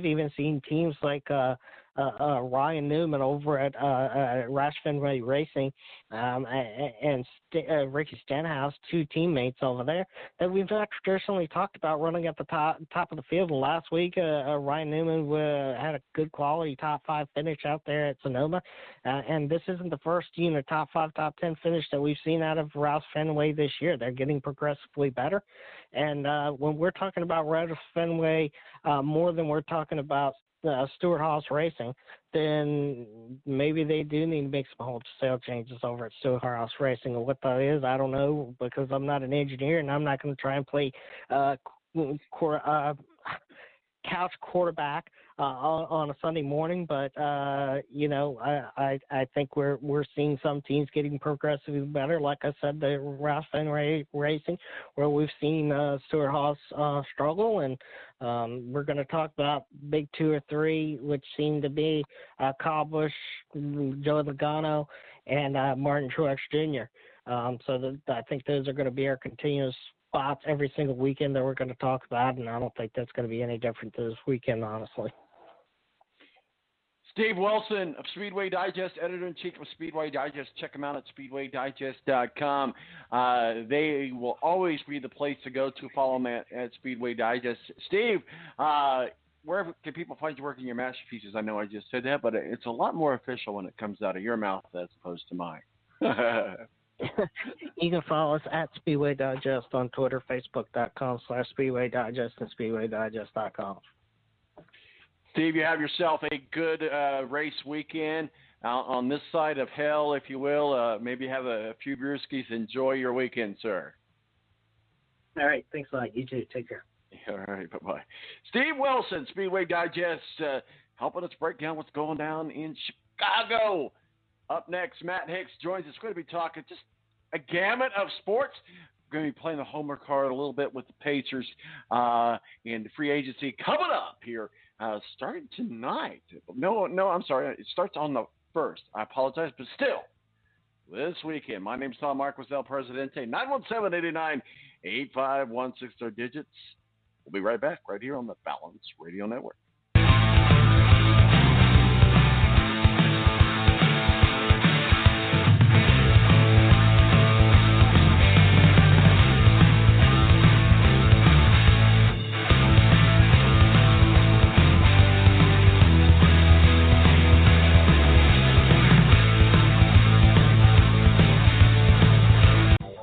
even seen teams like Ryan Newman over at Roush Fenway Racing and Ricky Stenhouse, two teammates over there that we've not traditionally talked about running at the top of the field. Last week, Ryan Newman had a good quality top 5 finish out there at Sonoma, and this isn't the first top 5, top 10 finish that we've seen out of Roush Fenway this year. They're getting progressively better, and when we're talking about Roush Fenway more than we're talking about Stewart Haas Racing, then maybe they do need to make some wholesale changes over at Stewart Haas Racing. And what that is, I don't know, because I'm not an engineer and I'm not going to try and play couch quarterback on a Sunday morning, but I think we're seeing some teams getting progressively better. Like I said, the Roush Fenway Racing, where we've seen Stewart Haas struggle, and we're going to talk about big 2 or 3, which seem to be Kyle Busch, Joey Logano, and Martin Truex Jr. I think those are going to be our continuous spots every single weekend that we're going to talk about, and I don't think that's going to be any different this weekend, honestly. Steve Wilson of Speedway Digest, editor-in-chief of Speedway Digest. Check them out at speedwaydigest.com. They will always be the place to go to. Follow them at Speedway Digest. Steve, where can people find you working your masterpieces? I know I just said that, but it's a lot more official when it comes out of your mouth as opposed to mine. You can follow us at Speedway Digest on Twitter, Facebook.com/Speedway Digest, and SpeedwayDigest.com. Steve, you have yourself a good race weekend out on this side of hell, if you will. Maybe have a few brewskis. Enjoy your weekend, sir. All right. Thanks a lot. You too. Take care. All right. Bye-bye. Steve Wilson, Speedway Digest, helping us break down what's going down in Chicago. Up next, Matt Hicks joins us. We're going to be talking just a gamut of sports. We're going to be playing the Homer card a little bit with the Pacers and the free agency coming up here. Starting tonight. No, I'm sorry. It starts on the 1st. I apologize, but still, this weekend. My name's Tom Marquis, El Presidente. 917-899-8516 are digits. We'll be right back right here on the Balance Radio Network.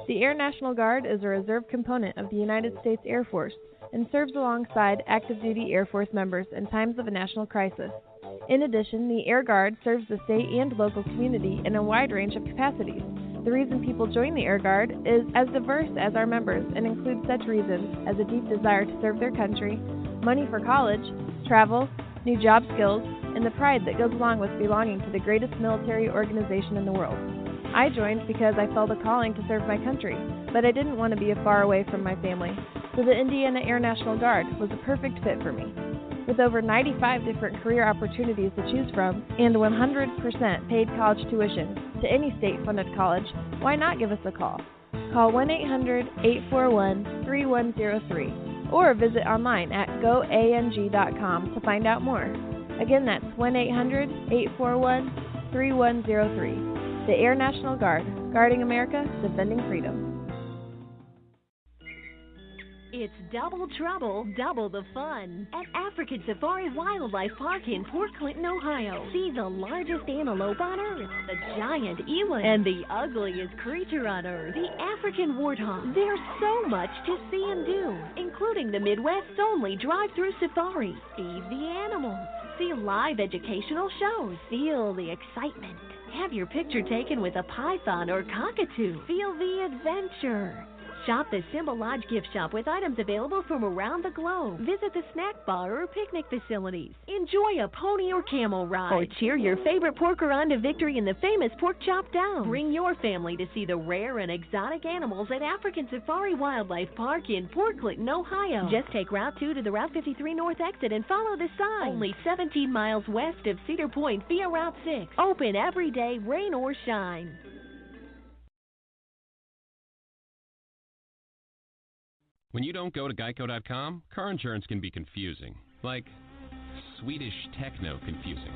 The Air National Guard is a reserve component of the United States Air Force and serves alongside active-duty Air Force members in times of a national crisis. In addition, the Air Guard serves the state and local community in a wide range of capacities. The reason people join the Air Guard is as diverse as our members and includes such reasons as a deep desire to serve their country, money for college, travel, new job skills, and the pride that goes along with belonging to the greatest military organization in the world. I joined because I felt a calling to serve my country, but I didn't want to be far away from my family, so the Indiana Air National Guard was a perfect fit for me. With over 95 different career opportunities to choose from and 100% paid college tuition to any state-funded college, why not give us a call? Call 1-800-841-3103 or visit online at goang.com to find out more. Again, that's 1-800-841-3103. The Air National Guard, guarding America, defending freedom. It's double trouble, double the fun at African Safari Wildlife Park in Port Clinton, Ohio. See the largest antelope on Earth, the giant eland, and the ugliest creature on Earth, the African warthog. There's so much to see and do, including the Midwest's only drive-through safari. Feed the animals, see live educational shows, feel the excitement. Have your picture taken with a python or cockatoo. Feel the adventure. Shop the Symbol Lodge gift shop with items available from around the globe. Visit the snack bar or picnic facilities. Enjoy a pony or camel ride. Or cheer your favorite porker on to victory in the famous Pork Chop Down. Bring your family to see the rare and exotic animals at African Safari Wildlife Park in Port Clinton, Ohio. Just take Route 2 to the Route 53 North exit and follow the sign. Only 17 miles west of Cedar Point via Route 6. Open every day, rain or shine. When you don't go to Geico.com, car insurance can be confusing. Like, Swedish techno confusing.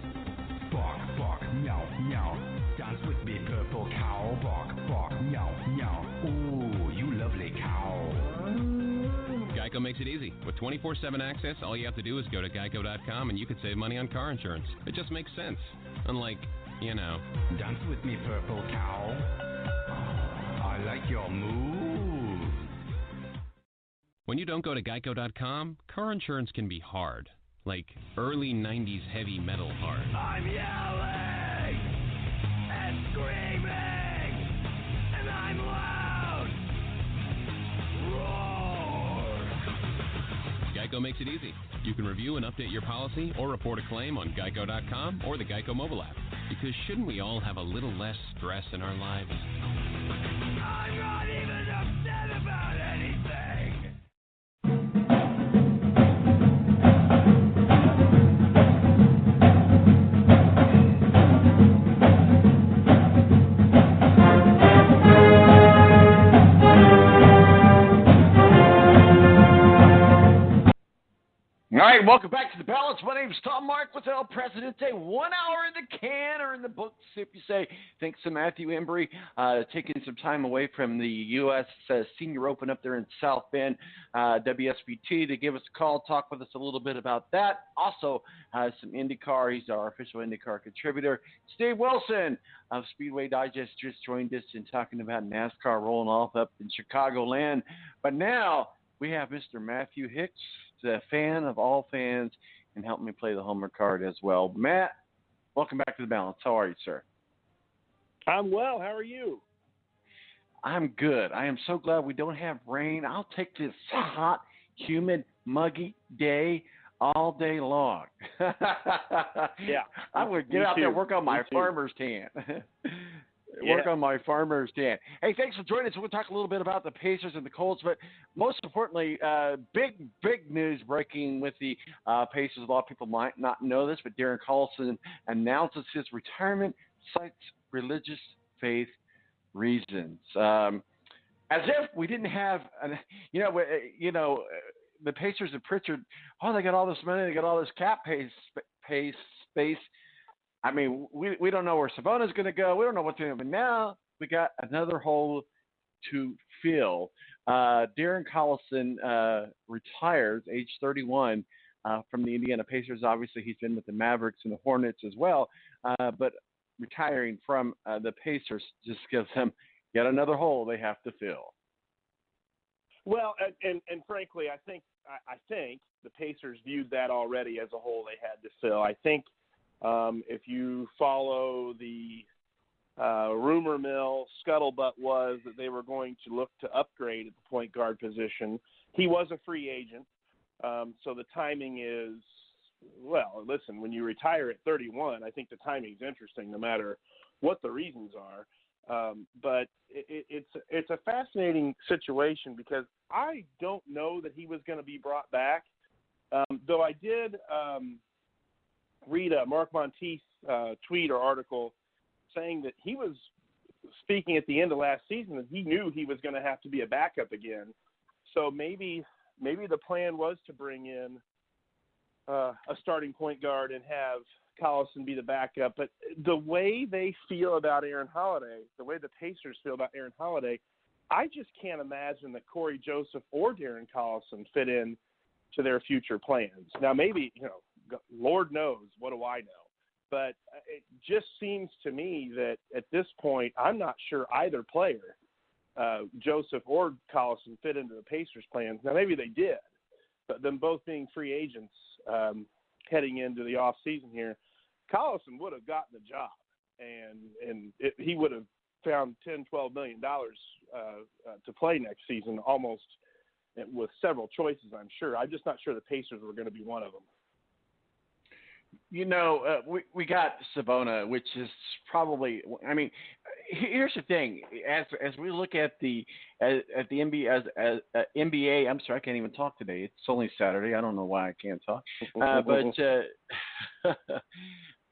Bark, bark, meow, meow. Dance with me, purple cow. Bark, bark, meow, meow. Ooh, you lovely cow. Geico makes it easy. With 24/7 access, all you have to do is go to geico.com and you could save money on car insurance. It just makes sense. Unlike, Dance with me, purple cow. I like your moves. When you don't go to geico.com, car insurance can be hard. Like early 90s heavy metal hard. I'm yelling and screaming and I'm loud. Roar. Geico makes it easy. You can review and update your policy or report a claim on geico.com or the Geico mobile app. Because shouldn't we all have a little less stress in our lives? I'm not even upset about anything. All right, welcome back to the balance. My name is Tom Marquis, El Presidente. 1 hour in the can or in the books, if you say. Thanks to Matthew Embury taking some time away from the U.S. Senior Open up there in South Bend, WSBT, to give us a call, talk with us a little bit about that. Also, some IndyCar. He's our official IndyCar contributor. Steve Wilson of Speedway Digest just joined us in talking about NASCAR rolling off up in Chicagoland. But now we have Mr. Matthew Hicks, a fan of all fans, and helped me play the homer card as well. Matt, welcome back to the balance. How are you, sir? I'm well. How are you? I'm good. I am so glad we don't have rain. I'll take this hot, humid, muggy day all day long. Yeah. I'm going to get out there and work on my farmer's tan. Work on my farmer's tan. Hey, thanks for joining us. We'll talk a little bit about the Pacers and the Colts, but most importantly, big news breaking with the Pacers. A lot of people might not know this, but Darren Collison announces his retirement, cites religious faith reasons. As if we didn't have, the Pacers and Pritchard. Oh, they got all this money, they got all this cap space. I mean, we don't know where Savona's going to go. We don't know what's going to happen. Now we got another hole to fill. Darren Collison retires, age 31, from the Indiana Pacers. Obviously, he's been with the Mavericks and the Hornets as well. But retiring from the Pacers just gives them yet another hole they have to fill. Well, and frankly, I think the Pacers viewed that already as a hole they had to fill. I think if you follow the rumor mill, scuttlebutt was that they were going to look to upgrade at the point guard position. He was a free agent, so the timing is, well, listen, when you retire at 31, I think the timing is interesting no matter what the reasons are. But it's a fascinating situation because I don't know that he was going to be brought back, though I did read a Mark Monteith tweet or article saying that he was speaking at the end of last season that he knew he was going to have to be a backup again. So maybe the plan was to bring in a starting point guard and have Collison be the backup. But the way they feel about Aaron Holiday, the way the Pacers feel about Aaron Holiday, I just can't imagine that Corey Joseph or Darren Collison fit in to their future plans. Now, maybe, Lord knows, what do I know? But it just seems to me that at this point, I'm not sure either player, Joseph or Collison, fit into the Pacers' plans. Now, maybe they did, but them both being free agents heading into the offseason here, Collison would have gotten the job, and he would have found $10, $12 million to play next season, almost with several choices, I'm sure. I'm just not sure the Pacers were going to be one of them. We got Savona, which is probably. I mean, here's the thing: as we look at the NBA, NBA. I'm sorry, I can't even talk today. It's only Saturday. I don't know why I can't talk.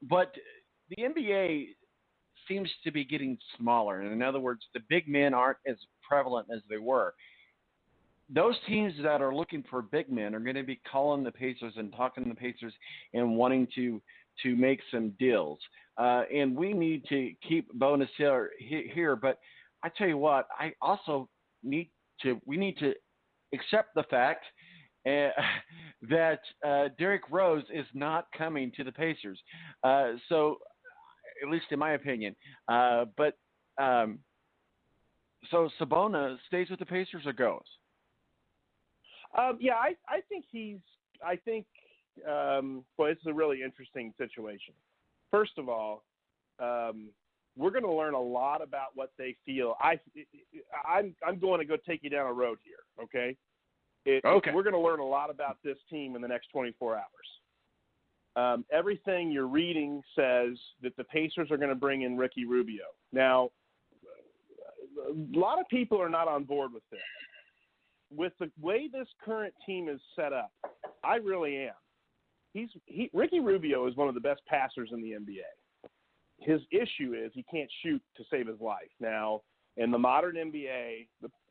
But the NBA seems to be getting smaller. And in other words, the big men aren't as prevalent as they were. those teams that are looking for big men are going to be calling the Pacers and talking to the Pacers and wanting to make some deals. And we need to keep bonus here. But I tell you what, I also we need to accept the fact that Derrick Rose is not coming to the Pacers. So, at least in my opinion. So Sabonis stays with the Pacers or goes? Yeah, I think well, it's a really interesting situation. First of all, we're going to learn a lot about what they feel. I'm going to go take you down a road here, okay? Okay. We're going to learn a lot about this team in the next 24 hours. Everything you're reading says that the Pacers are going to bring in Ricky Rubio. Now, a lot of people are not on board with this. With the way this current team is set up, I really am. Ricky Rubio is one of the best passers in the NBA. His issue is he can't shoot to save his life. Now, in the modern NBA,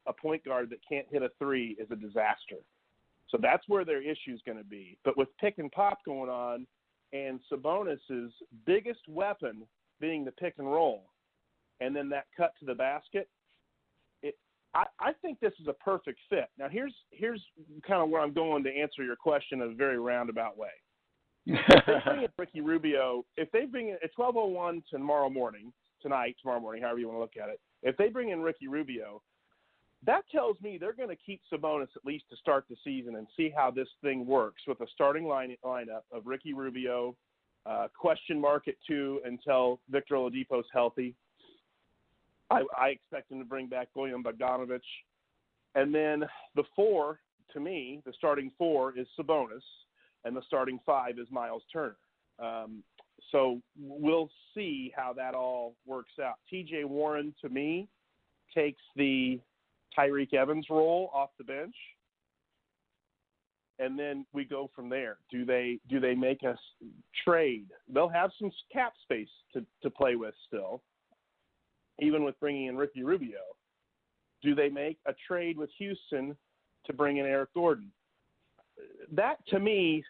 a point guard that can't hit a three is a disaster. So that's where their issue is going to be. But with pick and pop going on and Sabonis' biggest weapon being the pick and roll, and then that cut to the basket, I think this is a perfect fit. Now, here's kind of where I'm going to answer your question in a very roundabout way. If they bring in Ricky Rubio, if they bring in at 12:01 tomorrow morning, however you want to look at it, if they bring in Ricky Rubio, that tells me they're going to keep Sabonis at least to start the season and see how this thing works with a starting lineup of Ricky Rubio, question mark at 2 until Victor Oladipo's healthy. I expect him to bring back Bojan Bogdanovic. And then the 4, to me, the starting 4 is Sabonis, and the starting 5 is Miles Turner. So we'll see how that all works out. TJ Warren, to me, takes the Tyreke Evans role off the bench, and then we go from there. Do they make us trade? They'll have some cap space to play with still, even with bringing in Ricky Rubio. Do they make a trade with Houston to bring in Eric Gordon? That, to me,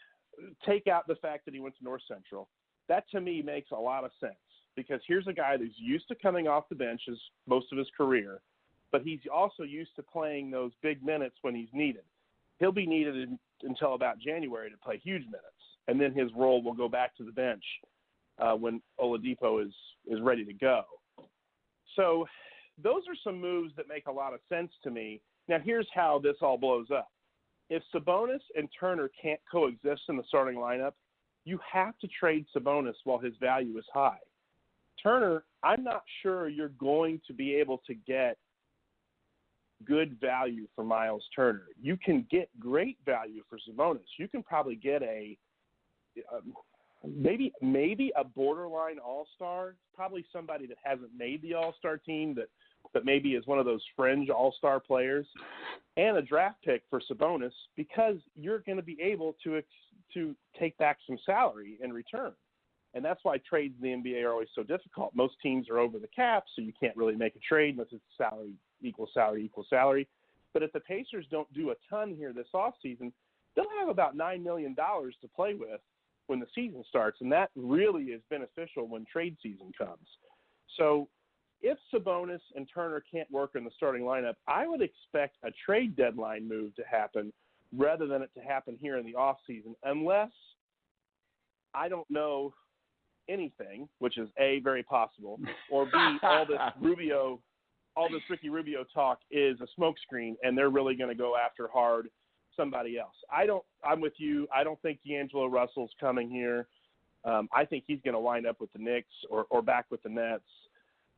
take out the fact that he went to North Central. That, to me, makes a lot of sense, because here's a guy who's used to coming off the bench most of his career, but he's also used to playing those big minutes when he's needed. He'll be needed until about January to play huge minutes, and then his role will go back to the bench when Oladipo is ready to go. So those are some moves that make a lot of sense to me. Now, here's how this all blows up. If Sabonis and Turner can't coexist in the starting lineup, you have to trade Sabonis while his value is high. Turner, I'm not sure you're going to be able to get good value for Miles Turner. You can get great value for Sabonis. You can probably get maybe a borderline all-star, probably somebody that hasn't made the all-star team but maybe is one of those fringe all-star players, and a draft pick for Sabonis, because you're going to be able to take back some salary in return. And that's why trades in the NBA are always so difficult. Most teams are over the cap, so you can't really make a trade unless it's salary equals salary. But if the Pacers don't do a ton here this offseason, they'll have about $9 million to play with when the season starts, and that really is beneficial when trade season comes. So if Sabonis and Turner can't work in the starting lineup, I would expect a trade deadline move to happen rather than it to happen here in the offseason, unless I don't know anything, which is A, very possible, or B, all this Ricky Rubio talk is a smokescreen, and they're really going to go after hard somebody else. I'm with you. I don't think D'Angelo Russell's coming here. I think he's going to wind up with the Knicks or back with the Nets.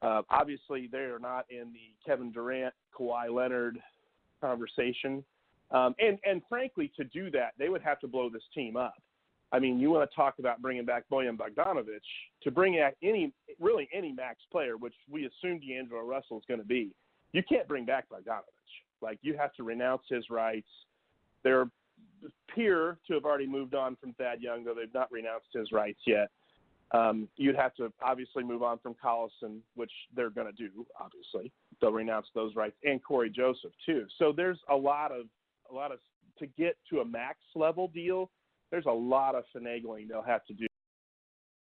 Obviously, they are not in the Kevin Durant, Kawhi Leonard conversation. And frankly, to do that, they would have to blow this team up. I mean, you want to talk about bringing back Bojan Bogdanovic, to bring back any max player, which we assume D'Angelo Russell is going to be. You can't bring back Bogdanovic. Like, you have to renounce his rights. They're appear to have already moved on from Thad Young, though they've not renounced his rights yet. You'd have to obviously move on from Collison, which they're going to do, obviously. they'll renounce those rights, and Corey Joseph too. So there's a lot of to get to a max level deal. There's a lot of finagling they'll have to do